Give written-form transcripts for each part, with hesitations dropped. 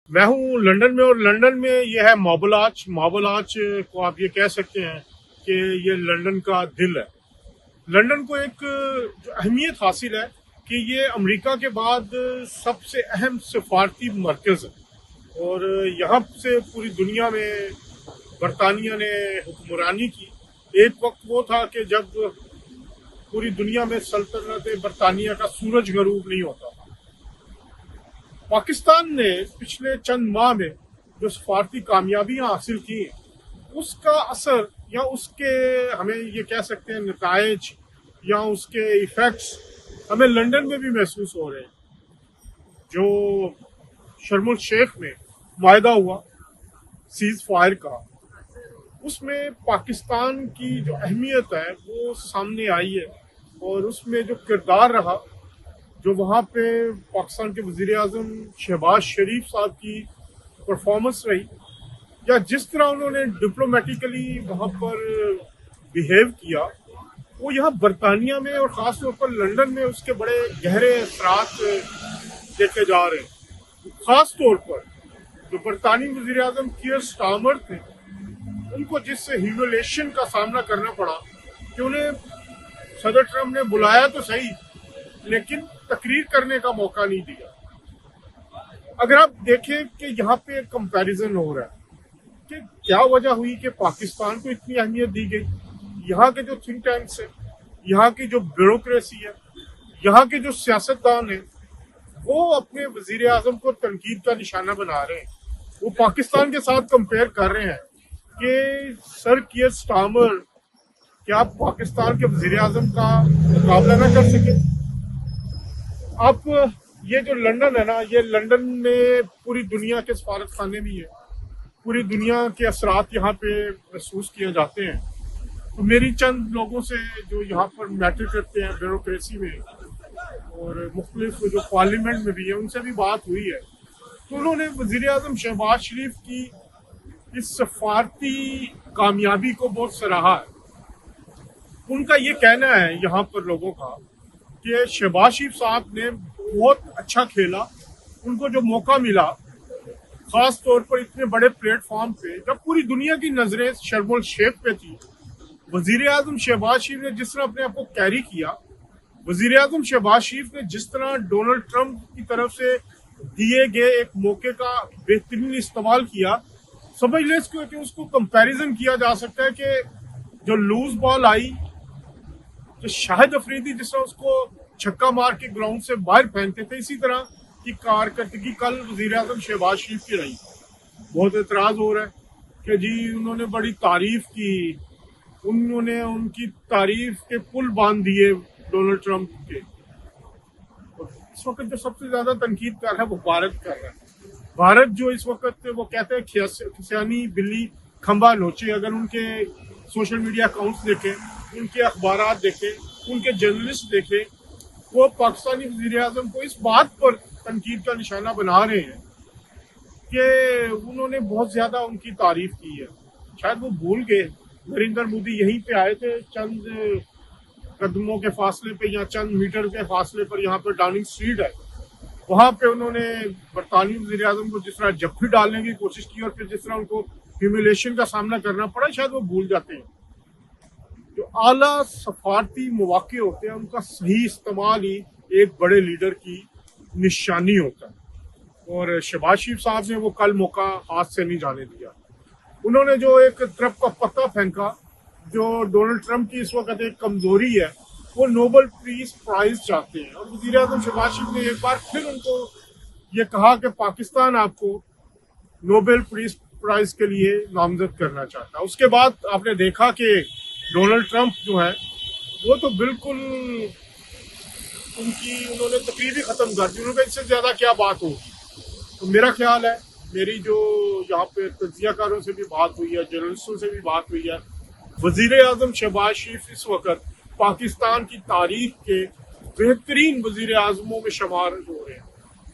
मैं हूँ लंदन में, और लंदन में ये है मार्बल आर्च। मार्बल आर्च को आप ये कह सकते हैं कि ये लंदन का दिल है। लंदन को एक जो अहमियत हासिल है कि ये अमेरिका के बाद सबसे अहम सफारती मरकज़ है, और यहाँ से पूरी दुनिया में बरतानिया ने हुक्मरानी की। एक वक्त वो था कि जब पूरी दुनिया में सल्तनत बरतानिया का सूरज गरूब नहीं होता था। पाकिस्तान ने पिछले चंद माह में जो सफारती कामयाबियां हासिल की, उसका असर या उसके हमें ये कह सकते हैं नताइज या उसके इफेक्ट्स हमें लंदन में भी महसूस हो रहे हैं। जो शर्मुल शेख में मायदा हुआ सीज फायर का, उसमें पाकिस्तान की जो अहमियत है वो सामने आई है, और उसमें जो किरदार रहा, जो वहाँ पे पाकिस्तान के वज़ीर आज़म शहबाज शरीफ साहब की परफॉर्मेंस रही, या जिस तरह उन्होंने डिप्लोमेटिकली वहाँ पर बिहेव किया, वो यहाँ बरतानिया में और ख़ास तौर पर लंदन में उसके बड़े गहरे असरात देखे जा रहे हैं। ख़ास तौर पर जो बरतानी वज़ीर आज़म कीयर स्टार्मर थे, उनको जिस ह्यूमिलेशन का सामना करना पड़ा कि उन्हें सदर ट्रम्प ने बुलाया तो सही, लेकिन तकरीर करने का मौका नहीं दिया। अगर आप देखें कि यहाँ पे कंपैरिजन हो रहा है कि क्या वजह हुई कि पाकिस्तान को इतनी अहमियत दी गई। यहाँ के जो थिंक टैंक्स है, यहाँ की जो ब्यूरोक्रेसी है, यहाँ के जो सियासतदान है, वो अपने वजीर आजम को तनकीद का निशाना बना रहे हैं। वो पाकिस्तान के साथ कंपेयर कर रहे हैं कि सर कीयर स्टार्मर क्या पाकिस्तान के वजीर आजम का मुकाबला ना कर सके। अब ये जो लंदन है ना, ये लंदन में पूरी दुनिया के सफारत खाने भी है, पूरी दुनिया के असरात यहाँ पे महसूस किए जाते हैं। तो मेरी चंद लोगों से जो यहाँ पर मैटर करते हैं ब्यूरोक्रेसी में और मुख्तलिफ जो पार्लियामेंट में भी है, उनसे भी बात हुई है। तो उन्होंने वज़ीर आज़म शहबाज शरीफ की इस सफारती कामयाबी को बहुत सराहा है। उनका ये कहना है यहाँ पर लोगों का कि शहबाज शरीफ साहब ने बहुत अच्छा खेला। उनको जो मौका मिला, खास तौर पर इतने बड़े प्लेटफॉर्म पे जब पूरी दुनिया की नजरें शर्मुल शेख पे थी, वजीर आजम शहबाज शरीफ ने जिस तरह अपने आप को कैरी किया, वजीर आजम शहबाज शरीफ ने जिस तरह डोनाल्ड ट्रंप की तरफ से दिए गए एक मौके का बेहतरीन इस्तेमाल किया, समझ लें इसको कि उसको कंपैरिजन किया जा सकता है कि जो लूज बॉल आई, जो शाहिद अफरीदी जिस तरह उसको छक्का मार के ग्राउंड से बाहर फेंकते थे, इसी तरह की कारकर्दगी कल वजीर आजम शहबाज शरीफ की रही। बहुत एतराज हो रहा है कि जी उन्होंने बड़ी तारीफ की, उन्होंने उनकी तारीफ के पुल बांध दिए डोनाल्ड ट्रंप के। इस वक्त जो सबसे ज्यादा तनकीद कर रहा है वो भारत कर रहा है। भारत जो इस वक्त वो कहते हैं खिसियानी बिल्ली खंबा नोचे। अगर उनके सोशल मीडिया अकाउंट्स देखें, उनके अखबारात देखें, उनके जर्नलिस्ट देखें, वो पाकिस्तानी वज़ीर आज़म को इस बात पर तनकीद का निशाना बना रहे हैं कि उन्होंने बहुत ज़्यादा उनकी तारीफ की है। शायद वो भूल गए नरेंद्र मोदी यहीं पे आए थे, चंद कदमों के फासले पे या चंद मीटर के फासले पर, यहाँ पे डाउनिंग स्ट्रीट है, वहाँ पे उन्होंने बरतानी वज़ीर आज़म को जिस तरह जफ्फी डालने की कोशिश की और फिर जिस तरह उनको ह्यूमिलेशन का सामना करना पड़ा, शायद वो भूल जाते हैं। जो आला सफारती मौके होते हैं, उनका सही इस्तेमाल ही एक बड़े लीडर की निशानी होता है, और शहबाज शरीफ साहब ने वो कल मौका हाथ से नहीं जाने दिया। उन्होंने जो एक तरफ का पत्ता फेंका, जो डोनाल्ड ट्रंप की इस वक्त एक कमजोरी है, वो नोबेल पीस प्राइज चाहते हैं, और वज़ीर आज़म शहबाज शरीफ ने एक बार फिर उनको ये कहा कि पाकिस्तान आपको नोबेल पीस प्राइज के लिए नामजद करना चाहता है। उसके बाद आपने देखा कि डोनाल्ड ट्रंप जो है वो तो बिल्कुल उन्होंने तकरीर ही खत्म कर दी। उन्होंने इससे ज्यादा क्या बात होगी। तो मेरा ख्याल है, मेरी जो यहाँ पे तज्जियाकारों से भी बात हुई है, जर्नलिस्टों से भी बात हुई है, वजीर आजम शहबाज शरीफ इस वक्त पाकिस्तान की तारीख के बेहतरीन वजीर आजमों में शुमार हो रहे हैं।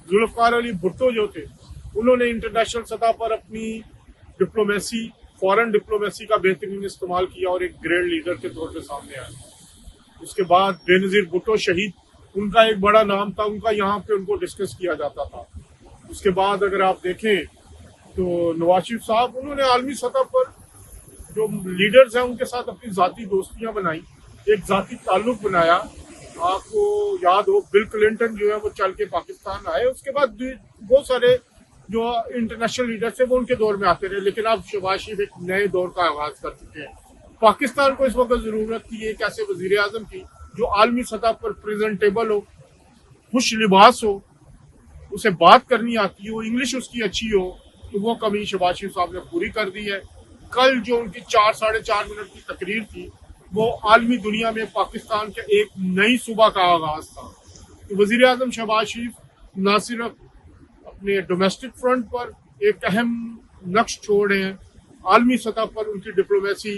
जुल्फ़िकार अली भुट्टो जो थे, उन्होंने इंटरनेशनल सतह पर अपनी डिप्लोमेसी, फॉरेन डिप्लोमेसी का बेहतरीन इस्तेमाल किया और एक ग्रेट लीडर के तौर पे सामने आए। उसके बाद बेनज़ीर भुट्टो शहीद, उनका एक बड़ा नाम था, उनका यहाँ पे उनको डिस्कस किया जाता था। اس کے بعد اگر آپ دیکھیں تو نواز شریف صاحب انہوں نے عالمی سطح پر جو لیڈرز ہیں ان کے ساتھ اپنی ذاتی دوستیاں بنائی، ایک ذاتی تعلق بنایا. آپ کو یاد ہو بل کلنٹن جو ہے وہ چل کے پاکستان آئے، اس کے بعد بہت سارے جو انٹرنیشنل لیڈرز تھے وہ ان کے دور میں آتے رہے، لیکن اب شہباز شریف ایک نئے دور کا آغاز کر چکے ہیں. پاکستان کو اس وقت ضرورت تھی ایک ایسے وزیر اعظم کی جو عالمی سطح پر پریزنٹیبل ہو، خوش لباس ہو، اسے بات کرنی آتی ہو، انگلش اس کی اچھی ہو. تو وہ کمی شہباز شریف صاحب نے پوری کر دی ہے. کل جو ان کی 4-4.5 منٹ کی تقریر تھی وہ عالمی دنیا میں پاکستان کے ایک نئی صوبہ کا آغاز تھا. وزیر اعظم شہباز شریف نہ صرف اپنے ڈومیسٹک فرنٹ پر ایک اہم نقش چھوڑ رہے ہیں، عالمی سطح پر ان کی ڈپلومیسی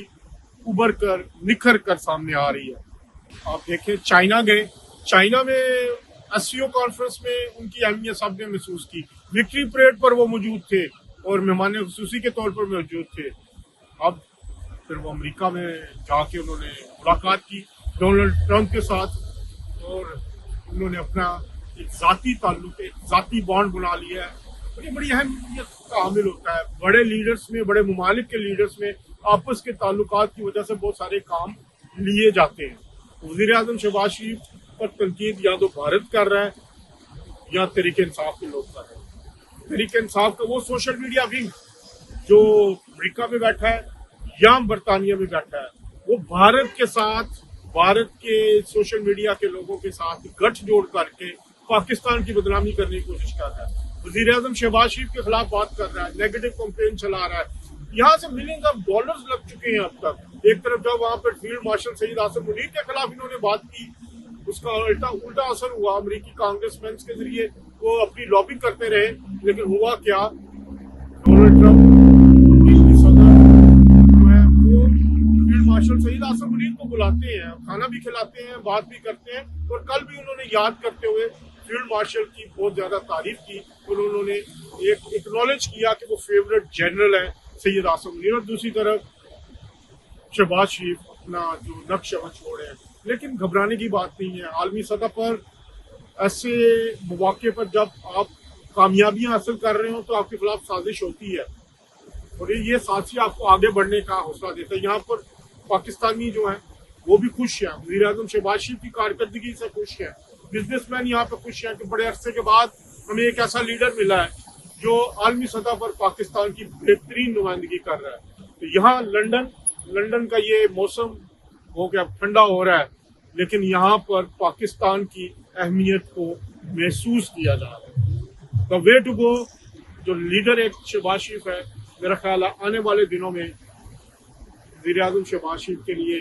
ابھر کر نکھر کر سامنے آ رہی ہے. آپ دیکھیں چائنا گئے، چائنا میں SCO کانفرنس میں ان کی اہمیت سب نے محسوس کی. وکٹری پریڈ پر وہ موجود تھے اور مہمان خصوصی کے طور پر موجود تھے. اب پھر وہ امریکہ میں جا کے انہوں نے ملاقات کی ڈونلڈ ٹرمپ کے ساتھ، اور انہوں نے اپنا ایک ذاتی تعلق، ایک ذاتی بانڈ بنا لیا ہے. اور یہ بڑی اہمیت کا حامل ہوتا ہے. بڑے لیڈرز میں، بڑے ممالک کے لیڈرز میں آپس کے تعلقات کی وجہ سے بہت سارے کام لیے جاتے ہیں. وزیر اعظم شہباز شریف پر تنقید یا تو بھارت کر رہا ہے یا تحریک انصاف کے لوگ کر رہے ہیں. تحریک انصاف کا وہ سوشل میڈیا ونگ جو امریکہ میں بیٹھا ہے یا برطانیہ میں بیٹھا ہے، وہ بھارت کے ساتھ، بھارت کے سوشل میڈیا کے لوگوں کے ساتھ گٹھ جوڑ کر کے پاکستان کی بدنامی کرنے کی کوشش کر رہا ہے. وزیر اعظم شہباز شریف کے خلاف بات کر رہا ہے، نیگیٹو کمپین چلا رہا ہے. یہاں سے ملینز آف ڈالرز لگ چکے ہیں اب تک. ایک طرف جب وہاں پر فیلڈ مارشل سید آصم منیر کے خلاف انہوں نے بات کی، اس کا الٹا اثر ہوا. امریکی کانگریس مینس کے ذریعے وہ اپنی لابنگ کرتے رہے، لیکن ہوا کیا؟ ڈونلڈ ٹرمپ امریکی صدر جو ہے وہ فیلڈ مارشل سید آصم منیر کو بلاتے ہیں، کھانا بھی کھلاتے ہیں، بات بھی کرتے ہیں. اور کل بھی انہوں نے یاد کرتے ہوئے فیلڈ مارشل کی بہت زیادہ تعریف کی، اور انہوں نے ایک اکنالج کیا کہ وہ فیوریٹ جنرل ہیں سید آصم منیر. اور دوسری طرف شہباز شریف اپنا جو نقش چھوڑے ہیں. لیکن گھبرانے کی بات نہیں ہے. عالمی سطح پر ایسے مواقع پر جب آپ کامیابیاں حاصل کر رہے ہوں تو آپ کے خلاف سازش ہوتی ہے، اور یہ سازش آپ کو آگے بڑھنے کا حوصلہ دیتا ہے. یہاں پر پاکستانی جو ہیں وہ بھی خوش ہیں، وزیر اعظم شہباز شریف کی کارکردگی سے خوش ہیں. بزنس مین یہاں پہ خوش ہیں کہ بڑے عرصے کے بعد ہمیں ایک ایسا لیڈر ملا ہے جو عالمی سطح پر پاکستان کی بہترین نمائندگی کر رہا ہے. تو یہاں لندن کا یہ موسم ہو گیا، ٹھنڈا ہو رہا ہے، لیکن یہاں پر پاکستان کی اہمیت کو محسوس کیا جا رہا ہے. دا وے ٹو گو جو لیڈر ایک شہباز شریف ہے، میرا خیال ہے آنے والے دنوں میں وزیر اعظم شہباز شریف کے لیے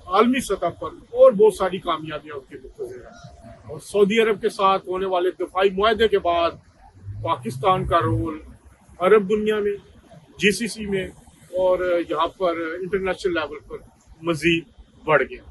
عالمی سطح پر اور بہت ساری کامیابیاں ان کے منتظر ہیں. اور سعودی عرب کے ساتھ ہونے والے دفاعی معاہدے کے بعد پاکستان کا رول عرب دنیا میں، GCC میں اور یہاں پر انٹرنیشنل لیول پر مزید بڑھ گیا.